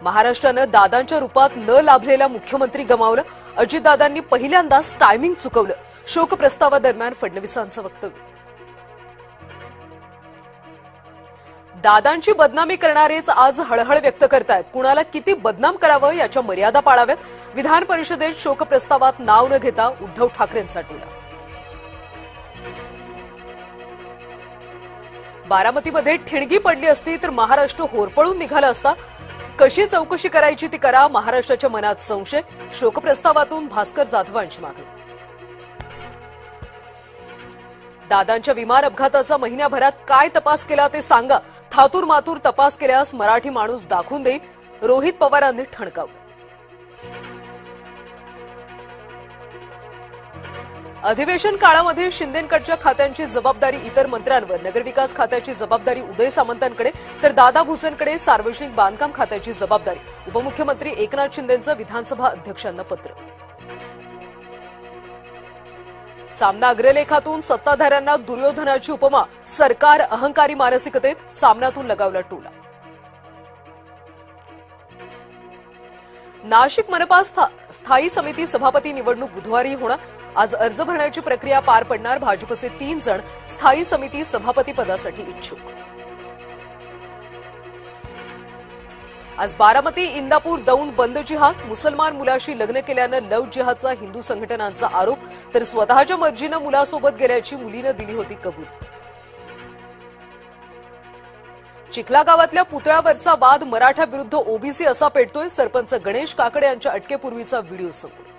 महाराष्ट्रानं दादांच्या रूपात न लाभलेला मुख्यमंत्री गमावलं. अजितदादांनी पहिल्यांदाच टायमिंग चुकवलं. शोकप्रस्तावादरम्यान फडणवीसांचं वक्तव्य. दादांची बदनामी करणारेच आज हळहळ व्यक्त करतायत. कुणाला किती बदनाम करावं याच्या मर्यादा पाळाव्यात. विधान परिषदेत शोकप्रस्तावात नाव न घेता उद्धव ठाकरेंचा टोला. बारामतीमध्ये ठिणगी पडली असती तर महाराष्ट्र होरपळून निघाला असता. कशी चौकशी करायची ती करा. महाराष्ट्राच्या मनात संशय. शोकप्रस्तावातून भास्कर जाधवांची मागणी. दादांच्या विमान अपघाताचा महिन्याभरात काय तपास केला ते सांगा. थातूर मातूर तपास केल्यास मराठी माणूस दाखवून देईल. रोहित पवारांनी ठणकावलं. अधिवेशन काळामध्ये शिंदेंकडच्या खात्यांची जबाबदारी इतर मंत्र्यांवर. नगरविकास खात्याची जबाबदारी उदय सामंतांकडे तर दादा भुसेंकडे सार्वजनिक बांधकाम खात्याची जबाबदारी. उपमुख्यमंत्री एकनाथ शिंदेंचं विधानसभा अध्यक्षांना पत्र. सामना अग्रलेखातून सत्ताधाऱ्यांना दुर्योधनाची उपमा. सरकार अहंकारी मानसिकतेत. सामनातून लगावला टोला. नाशिक मनपा स्थायी समिती सभापती निवडणूक बुधवारी होणार. आज अर्ज भरण्याची प्रक्रिया पार पडणार. भाजपचे 3 जण स्थायी समिती सभापती पदासाठी इच्छुक. आज बारामती इंदापूर दौंड बंद जिहाद. मुसलमान मुलाशी लग्न केल्यानं लव्ह जिहादचा हिंदू संघटनांचा आरोप तर स्वतःच्या मर्जीनं मुलासोबत गेल्याची मुलीनं दिली होती कबूल. चिखला गावातल्या पुतळ्यावरचा वाद मराठा विरुद्ध ओबीसी असा पेटतोय. सरपंच गणेश काकडे यांच्या अटकेपूर्वीचा व्हिडिओ समोर.